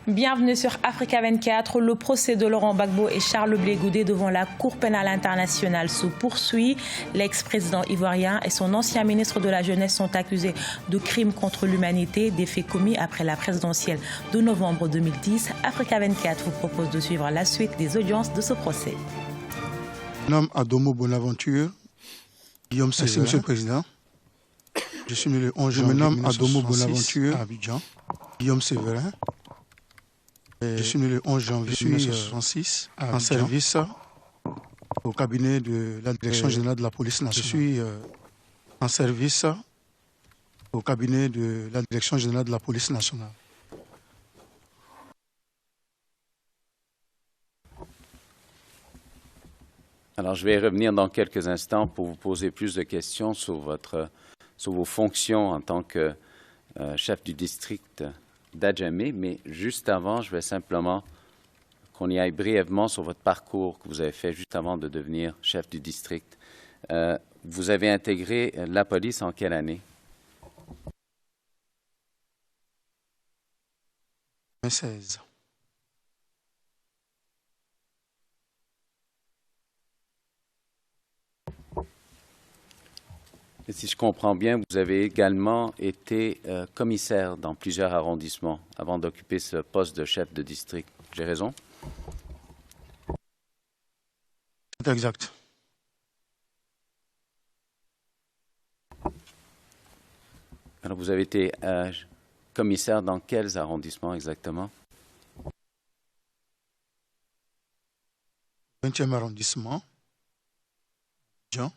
Bienvenue sur Africa 24. Le procès de Laurent Gbagbo et Charles Blé Goudé devant la Cour pénale internationale se poursuit. L'ex-président ivoirien et son ancien ministre de la Jeunesse sont accusés de crimes contre l'humanité, des faits commis après la présidentielle de novembre 2010. Africa 24 vous propose de suivre la suite des audiences de ce procès. Nom Adomo Bonaventure, Guillaume Sévérin. Monsieur le Président. Je suis né le 11 janvier. Je me nomme Adomo Bonaventure, à Abidjan. Guillaume Sévérin. Je suis né le 11 janvier 1966 en service au cabinet de la Direction générale de la police nationale. Je suis en service au cabinet de la Direction générale de la police nationale. Alors, je vais revenir dans quelques instants pour vous poser plus de questions sur vos fonctions en tant que chef du district d'Adjamé, mais juste avant, je vais simplement qu'on y aille brièvement sur votre parcours que vous avez fait juste avant de devenir chef du district. Vous avez intégré la police en quelle année? 2016. Et si je comprends bien, vous avez également été commissaire dans plusieurs arrondissements avant d'occuper ce poste de chef de district. J'ai raison? C'est exact. Alors, vous avez été commissaire dans quels arrondissements exactement? 20e arrondissement, Jean.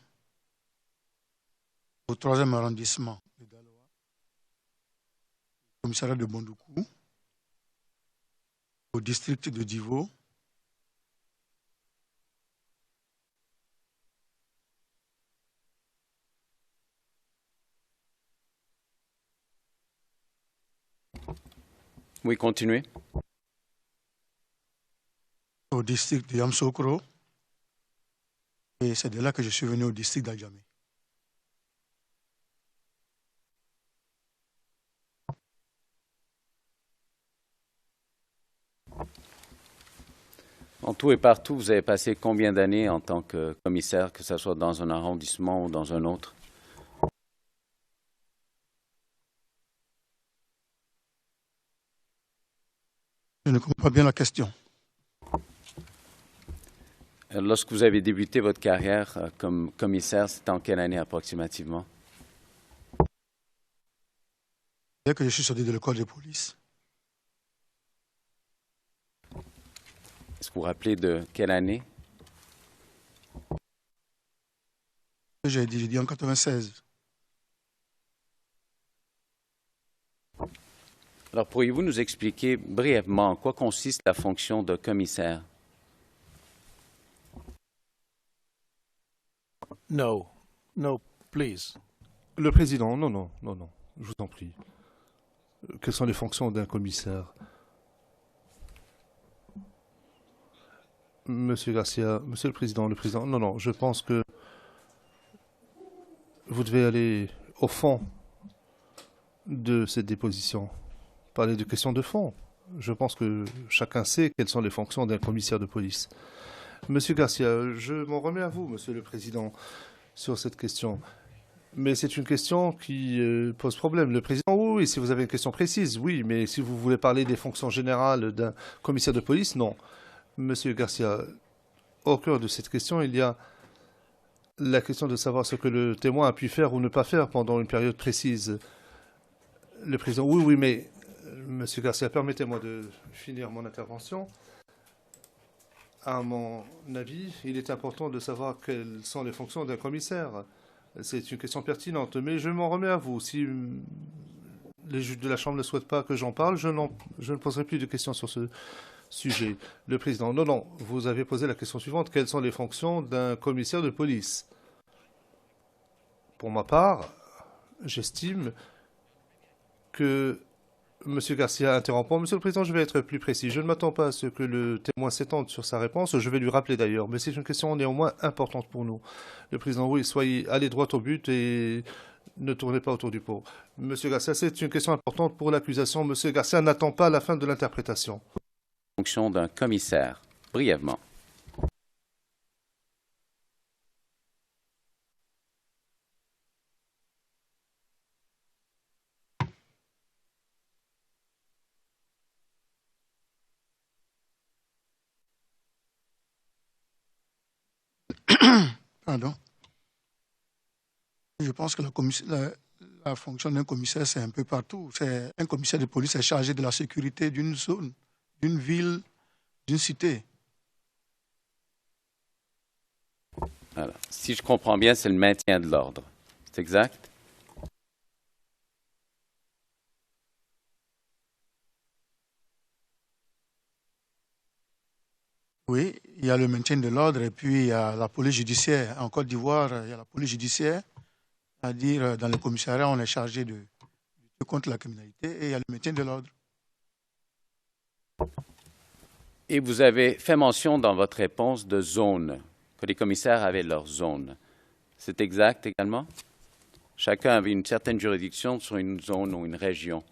Au 3e arrondissement, le Daloa, commissariat de Bondoukou, au district de Divo, Oui, continuez. Au district de Yamsokro, et c'est de là que je suis venu au district d'Adjamé. En tout et partout, vous avez passé combien d'années en tant que commissaire, que ce soit dans un arrondissement ou dans un autre? Je ne comprends pas bien la question. Lorsque vous avez débuté votre carrière comme commissaire, c'était en quelle année approximativement? Dès que je suis sorti de l'école de police. Est-ce que vous vous rappelez de quelle année? J'ai dit en 96. Alors, pourriez-vous nous expliquer brièvement en quoi consiste la fonction de commissaire? No, please. Le Président, non, je vous en prie. Quelles sont les fonctions d'un commissaire? Monsieur Garcia, Monsieur le Président, non, je pense que vous devez aller au fond de cette déposition, parler de questions de fond. Je pense que chacun sait quelles sont les fonctions d'un commissaire de police. Monsieur Garcia, je m'en remets à vous, Monsieur le Président, sur cette question. Mais c'est une question qui pose problème. Le Président, oui, si vous avez une question précise, oui, mais si vous voulez parler des fonctions générales d'un commissaire de police, non. Monsieur Garcia, au cœur de cette question, il y a la question de savoir ce que le témoin a pu faire ou ne pas faire pendant une période précise. Le Président, oui, mais Monsieur Garcia, permettez-moi de finir mon intervention. À mon avis, il est important de savoir quelles sont les fonctions d'un commissaire. C'est une question pertinente, mais je m'en remets à vous. Si les juges de la Chambre ne souhaitent pas que j'en parle, je ne poserai plus de questions sur ce sujet. Le Président, non, vous avez posé la question suivante. Quelles sont les fonctions d'un commissaire de police? Pour ma part, j'estime que Monsieur Garcia interrompant. Monsieur le Président, je vais être plus précis. Je ne m'attends pas à ce que le témoin s'étende sur sa réponse. Je vais lui rappeler d'ailleurs, mais c'est une question néanmoins importante pour nous. Le Président, oui, allez droit au but et Ne tournez pas autour du pot. Monsieur Garcia, c'est une question importante pour l'accusation. Monsieur Garcia n'attend pas la fin de l'interprétation. Fonction d'un commissaire, brièvement. Pardon. Je pense que la fonction d'un commissaire, c'est un peu partout. Un commissaire de police est chargé de la sécurité d'une zone, d'une ville, d'une cité. Alors, si je comprends bien, c'est le maintien de l'ordre. C'est exact? Oui, il y a le maintien de l'ordre et puis il y a la police judiciaire. En Côte d'Ivoire, il y a la police judiciaire, c'est-à-dire dans le commissariat, on est chargé de lutter contre la criminalité et il y a le maintien de l'ordre. Et vous avez fait mention dans votre réponse de zones, que les commissaires avaient leur zone. C'est exact également? Chacun avait une certaine juridiction sur une zone ou une région.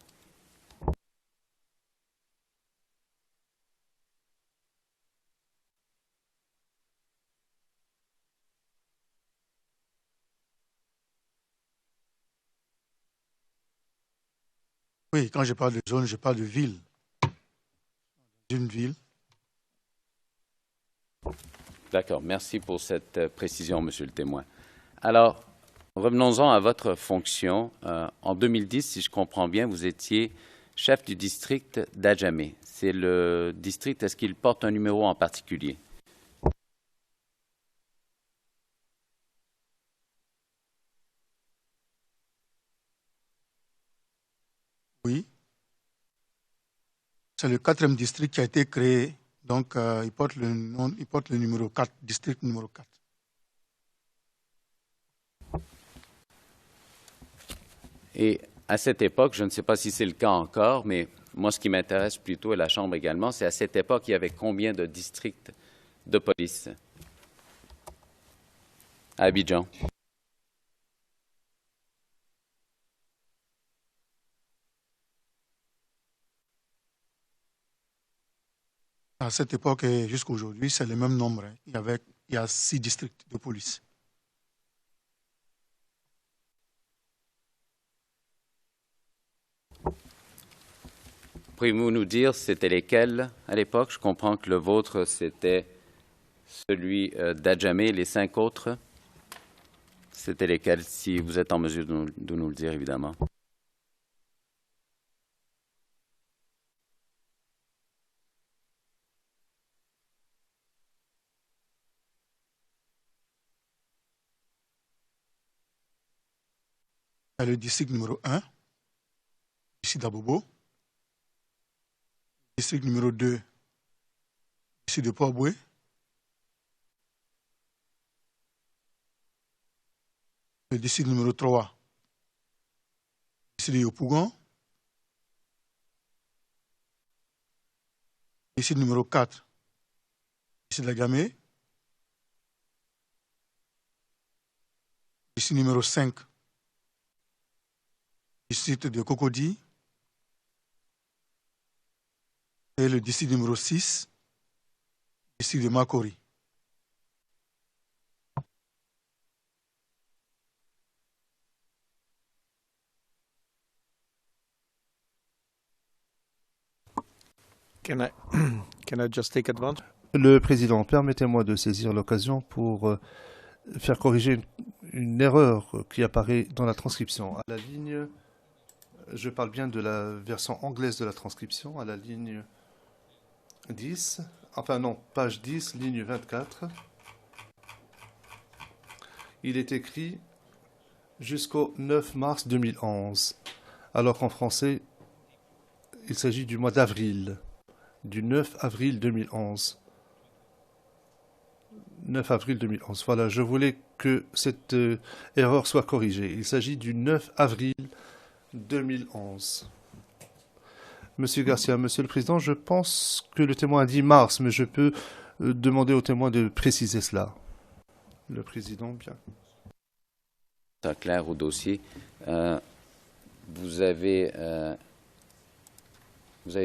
Oui, quand je parle de zone, je parle de ville. D'une ville. D'accord. Merci pour cette précision, Monsieur le témoin. Alors, revenons-en à votre fonction. En 2010, si je comprends bien, vous étiez chef du district d'Adjamé. C'est le district, est-ce qu'il porte un numéro en particulier? Oui. C'est le 4e district qui a été créé. Donc, il porte le numéro 4, district numéro 4. Et à cette époque, je ne sais pas si c'est le cas encore, mais moi, ce qui m'intéresse plutôt, et la Chambre également, c'est à cette époque, il y avait combien de districts de police à Abidjan? À cette époque et jusqu'à aujourd'hui, c'est le même nombre. Il y a 6 districts de police. Pouvez-vous nous dire c'était lesquels à l'époque? Je comprends que le vôtre, c'était celui d'Adjamé, les 5 autres. C'était lesquels, si vous êtes en mesure de nous le dire, évidemment. Il y a le district numéro 1, ici d'Abobo. District numéro 2, ici de Port-Boué. Le district numéro 3, ici de Yopougon. District numéro 4, ici de Adjamé. District numéro 5, district de Cocody. Et le district numéro 6, district de Makori. Can I just take advantage? Le Président, permettez-moi de saisir l'occasion pour faire corriger une erreur qui apparaît dans la transcription. À la ligne, je parle bien de la version anglaise de la transcription, à la ligne 10, enfin non, page 10, ligne 24. Il est écrit jusqu'au 9 mars 2011, alors qu'en français, il s'agit du mois d'avril, du 9 avril 2011. 9 avril 2011. Voilà, je voulais que cette erreur soit corrigée. Il s'agit du 9 avril 2011. Monsieur Garcia, Monsieur le Président, je pense que le témoin a dit mars, mais je peux demander au témoin de préciser cela. Le Président, bien. Ça clair au dossier. vous avez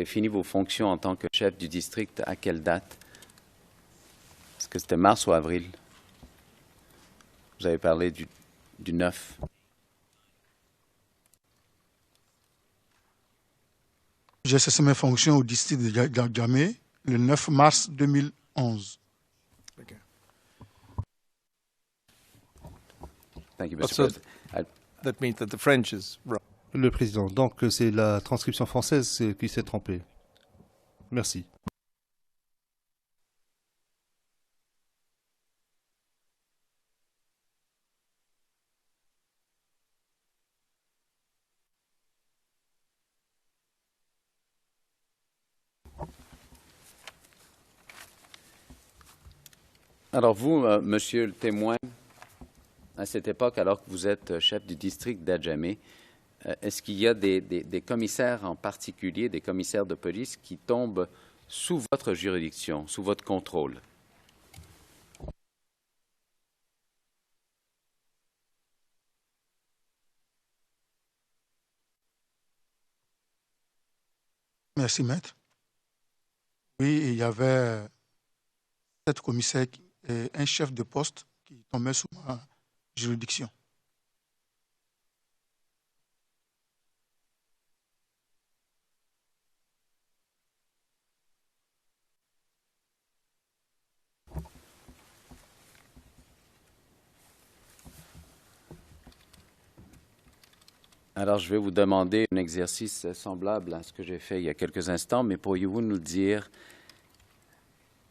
fini vos fonctions en tant que chef du district à quelle date? Est-ce que c'était mars ou avril? Vous avez parlé du 9. J'ai cessé mes fonctions au district de Djamé le 9 mars 2011. Okay. Thank you, Mr. So President. that means that the French is wrong. Le président. Donc, c'est la transcription française qui s'est trompée. Merci. Alors vous, monsieur le témoin, à cette époque, alors que vous êtes chef du district d'Adjamé, est-ce qu'il y a des commissaires en particulier, des commissaires de police qui tombent sous votre juridiction, sous votre contrôle? Merci, maître. Oui, il y avait 7 commissaires et un chef de poste qui tombait sous ma juridiction. Alors, je vais vous demander un exercice semblable à ce que j'ai fait il y a quelques instants, mais pourriez-vous nous dire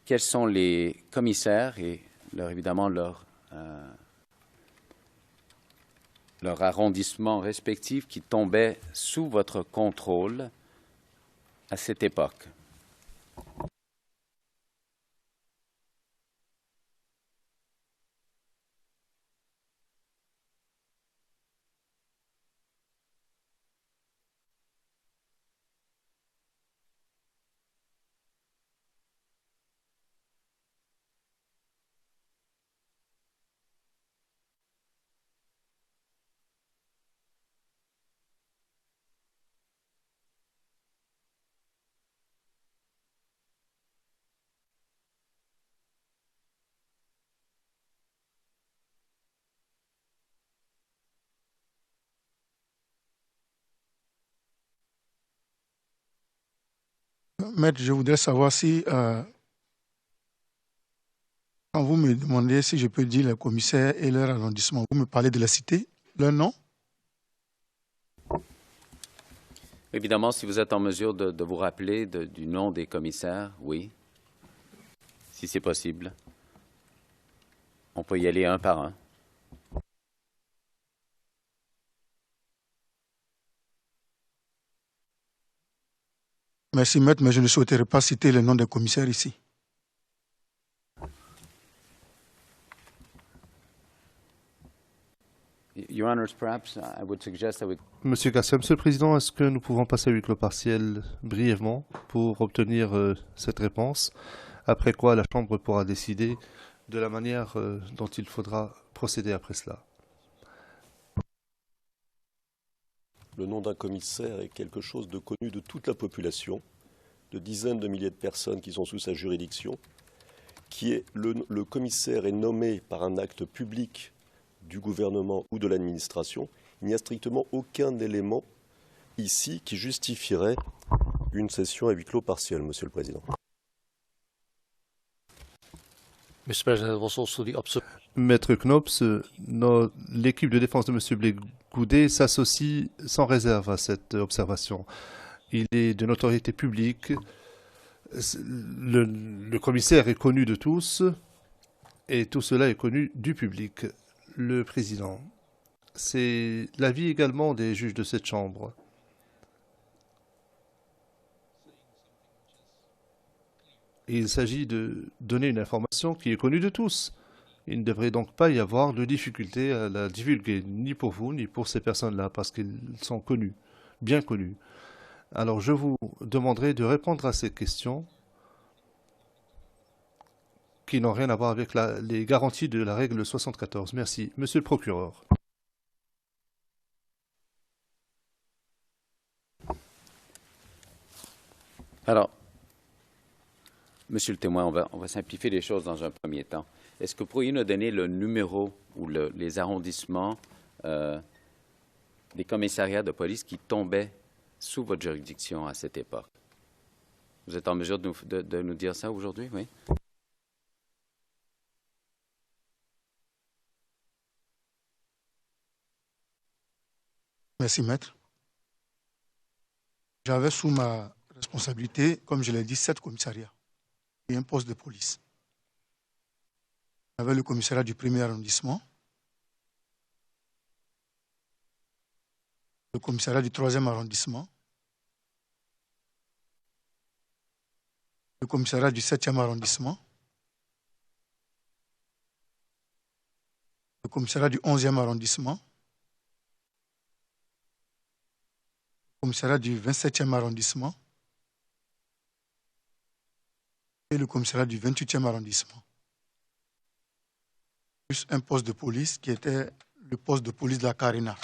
quels sont les commissaires et évidemment leur arrondissement respectif qui tombaient sous votre contrôle à cette époque? Maître, je voudrais savoir si, quand vous me demandez si je peux dire les commissaires et leur arrondissement, vous me parlez de la cité, leur nom? Évidemment, si vous êtes en mesure de vous rappeler du nom des commissaires, oui, si c'est possible. On peut y aller un par un. Merci, maître, mais je ne souhaiterais pas citer le nom des commissaires ici. Your Honors, perhaps I would suggest that we... Monsieur Garcia, Monsieur le Président, est-ce que nous pouvons passer à huis clos partiel brièvement pour obtenir cette réponse, après quoi la Chambre pourra décider de la manière dont il faudra procéder après cela. Le nom d'un commissaire est quelque chose de connu de toute la population, de dizaines de milliers de personnes qui sont sous sa juridiction. Le commissaire est nommé par un acte public du gouvernement ou de l'administration. Il n'y a strictement aucun élément ici qui justifierait une session à huis clos partiel, Monsieur le Président. Maître Knops, l'équipe de défense de M. Blé-Goudet s'associe sans réserve à cette observation. Il est de notoriété publique. Le commissaire est connu de tous et tout cela est connu du public. Le président, c'est l'avis également des juges de cette Chambre. Il s'agit de donner une information qui est connue de tous. Il ne devrait donc pas y avoir de difficulté à la divulguer, ni pour vous, ni pour ces personnes-là, parce qu'ils sont connus, bien connus. Alors je vous demanderai de répondre à ces questions qui n'ont rien à voir avec les garanties de la règle 74. Merci. Monsieur le procureur. Alors, Monsieur le témoin, on va simplifier les choses dans un premier temps. Est-ce que vous pourriez nous donner le numéro ou les arrondissements des commissariats de police qui tombaient sous votre juridiction à cette époque? Vous êtes en mesure de nous dire ça aujourd'hui, oui? Merci, maître. J'avais sous ma responsabilité, comme je l'ai dit, 7 commissariats et un poste de police. J'avais le commissariat du 1er arrondissement, le commissariat du 3e arrondissement, le commissariat du 7e arrondissement, le commissariat du 11e arrondissement, le commissariat du 27e arrondissement et le commissariat du 28e arrondissement. Plus un poste de police qui était le poste de police de la Carina.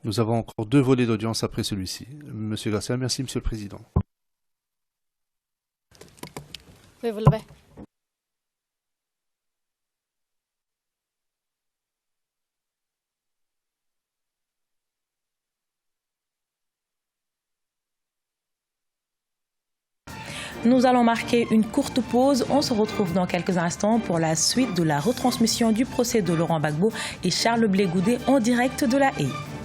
Nous avons encore 2 volets d'audience après celui-ci. Monsieur Garcia, merci, Monsieur le Président. Oui, vous l'avez. Nous allons marquer une courte pause. On se retrouve dans quelques instants pour la suite de la retransmission du procès de Laurent Gbagbo et Charles Blé Goudé en direct de La Haye.